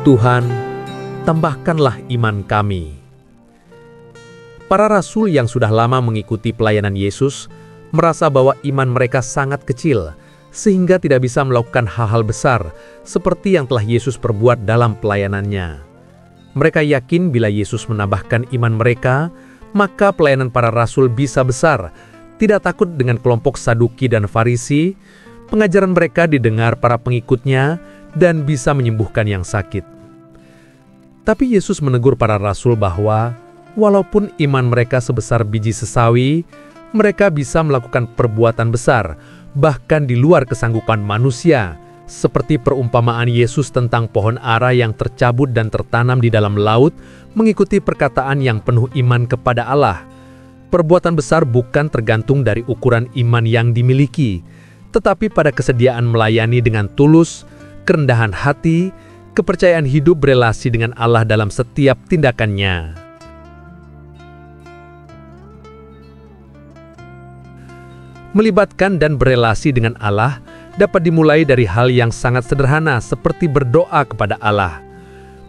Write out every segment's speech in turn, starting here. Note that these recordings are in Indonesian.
Tuhan, tambahkanlah iman kami. Para rasul yang sudah lama mengikuti pelayanan Yesus merasa bahwa iman mereka sangat kecil, sehingga tidak bisa melakukan hal-hal besar seperti yang telah Yesus perbuat dalam pelayanannya. Mereka yakin bila Yesus menambahkan iman mereka, maka pelayanan para rasul bisa besar, tidak takut dengan kelompok Saduki dan Farisi. Pengajaran mereka didengar para pengikutnya dan bisa menyembuhkan yang sakit. Tapi Yesus menegur para rasul bahwa walaupun iman mereka sebesar biji sesawi, mereka bisa melakukan perbuatan besar, bahkan di luar kesanggupan manusia, seperti perumpamaan Yesus tentang pohon ara yang tercabut dan tertanam di dalam laut, mengikuti perkataan yang penuh iman kepada Allah. Perbuatan besar bukan tergantung dari ukuran iman yang dimiliki, tetapi pada kesediaan melayani dengan tulus, kerendahan hati, kepercayaan hidup berelasi dengan Allah dalam setiap tindakannya. Melibatkan dan berelasi dengan Allah dapat dimulai dari hal yang sangat sederhana seperti berdoa kepada Allah.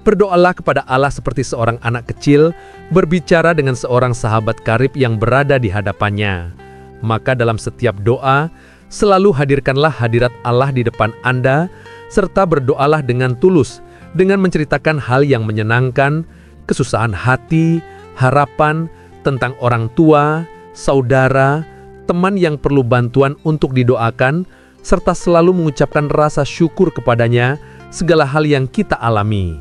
Berdoalah kepada Allah seperti seorang anak kecil berbicara dengan seorang sahabat karib yang berada di hadapannya. Maka dalam setiap doa, selalu hadirkanlah hadirat Allah di depan Anda, serta berdoalah dengan tulus, dengan menceritakan hal yang menyenangkan, kesusahan hati, harapan, tentang orang tua, saudara, teman yang perlu bantuan untuk didoakan, serta selalu mengucapkan rasa syukur kepadanya segala hal yang kita alami.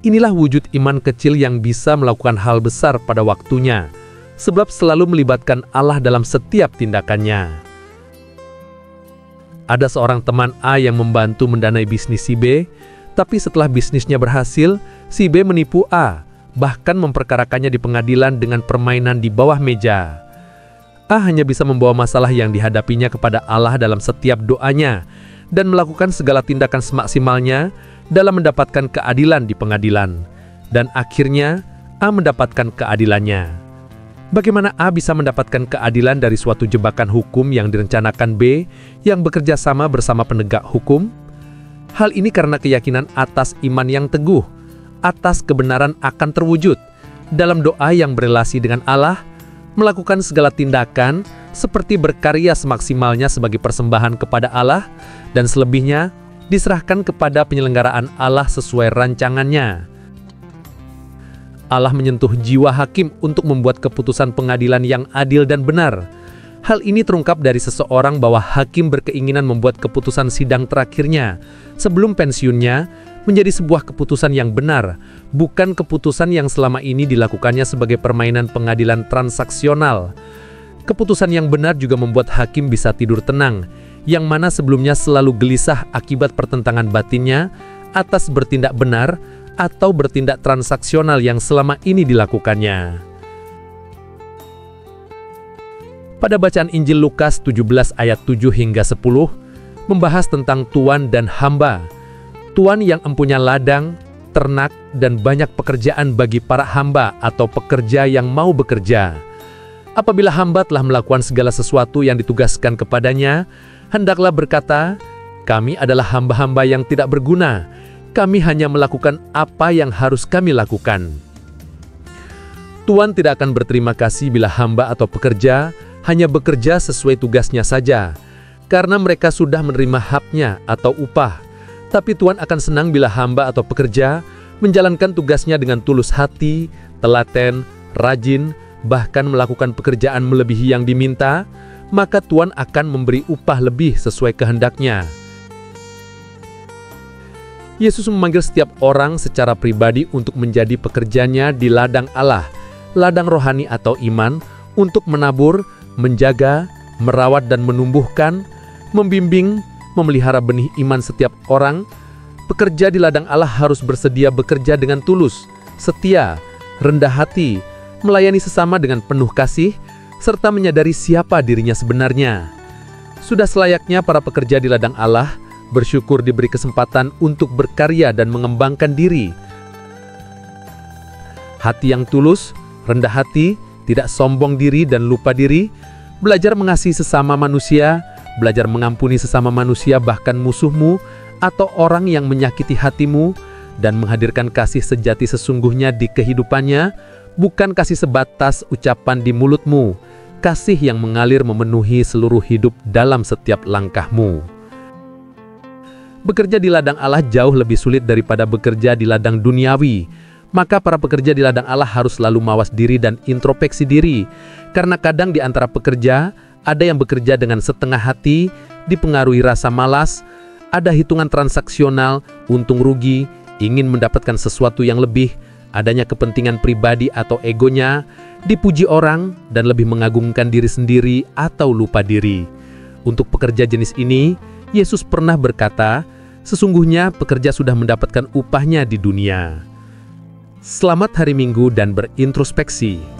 Inilah wujud iman kecil yang bisa melakukan hal besar pada waktunya, sebab selalu melibatkan Allah dalam setiap tindakannya. Ada seorang teman A yang membantu mendanai bisnis si B, tapi setelah bisnisnya berhasil, si B menipu A, bahkan memperkarakannya di pengadilan dengan permainan di bawah meja. A hanya bisa membawa masalah yang dihadapinya kepada Allah dalam setiap doanya, dan melakukan segala tindakan semaksimalnya dalam mendapatkan keadilan di pengadilan. Dan akhirnya, A mendapatkan keadilannya. Bagaimana A bisa mendapatkan keadilan dari suatu jebakan hukum yang direncanakan B yang bekerja sama bersama penegak hukum? Hal ini karena keyakinan atas iman yang teguh, atas kebenaran akan terwujud, dalam doa yang berelasi dengan Allah, melakukan segala tindakan seperti berkarya semaksimalnya sebagai persembahan kepada Allah, dan selebihnya diserahkan kepada penyelenggaraan Allah sesuai rancangannya. Allah menyentuh jiwa hakim untuk membuat keputusan pengadilan yang adil dan benar. Hal ini terungkap dari seseorang bahwa hakim berkeinginan membuat keputusan sidang terakhirnya sebelum pensiunnya menjadi sebuah keputusan yang benar, bukan keputusan yang selama ini dilakukannya sebagai permainan pengadilan transaksional. Keputusan yang benar juga membuat hakim bisa tidur tenang, yang mana sebelumnya selalu gelisah akibat pertentangan batinnya atas bertindak benar atau bertindak transaksional yang selama ini dilakukannya. Pada bacaan Injil Lukas 17 ayat 7 hingga 10, membahas tentang tuan dan hamba. Tuan yang empunya ladang, ternak, dan banyak pekerjaan bagi para hamba atau pekerja yang mau bekerja. Apabila hamba telah melakukan segala sesuatu yang ditugaskan kepadanya, hendaklah berkata, "Kami adalah hamba-hamba yang tidak berguna. Kami hanya melakukan apa yang harus kami lakukan." Tuan tidak akan berterima kasih bila hamba atau pekerja hanya bekerja sesuai tugasnya saja, karena mereka sudah menerima haknya atau upah. Tapi Tuan akan senang bila hamba atau pekerja menjalankan tugasnya dengan tulus hati, telaten, rajin, bahkan melakukan pekerjaan melebihi yang diminta, maka Tuan akan memberi upah lebih sesuai kehendaknya. Yesus memanggil setiap orang secara pribadi untuk menjadi pekerjanya di ladang Allah, ladang rohani atau iman, untuk menabur, menjaga, merawat dan menumbuhkan, membimbing, memelihara benih iman setiap orang. Pekerja di ladang Allah harus bersedia bekerja dengan tulus, setia, rendah hati, melayani sesama dengan penuh kasih, serta menyadari siapa dirinya sebenarnya. Sudah selayaknya para pekerja di ladang Allah bersyukur diberi kesempatan untuk berkarya dan mengembangkan diri. Hati yang tulus, rendah hati, tidak sombong diri dan lupa diri, belajar mengasihi sesama manusia, belajar mengampuni sesama manusia bahkan musuhmu atau orang yang menyakiti hatimu, dan menghadirkan kasih sejati sesungguhnya di kehidupannya, bukan kasih sebatas ucapan di mulutmu, kasih yang mengalir memenuhi seluruh hidup dalam setiap langkahmu. Bekerja di ladang Allah jauh lebih sulit daripada bekerja di ladang duniawi. Maka para pekerja di ladang Allah harus selalu mawas diri dan introspeksi diri. Karena kadang di antara pekerja, ada yang bekerja dengan setengah hati, dipengaruhi rasa malas, ada hitungan transaksional, untung rugi, ingin mendapatkan sesuatu yang lebih, adanya kepentingan pribadi atau egonya, dipuji orang, dan lebih mengagungkan diri sendiri atau lupa diri. Untuk pekerja jenis ini, Yesus pernah berkata, sesungguhnya pekerja sudah mendapatkan upahnya di dunia. Selamat hari Minggu dan berintrospeksi.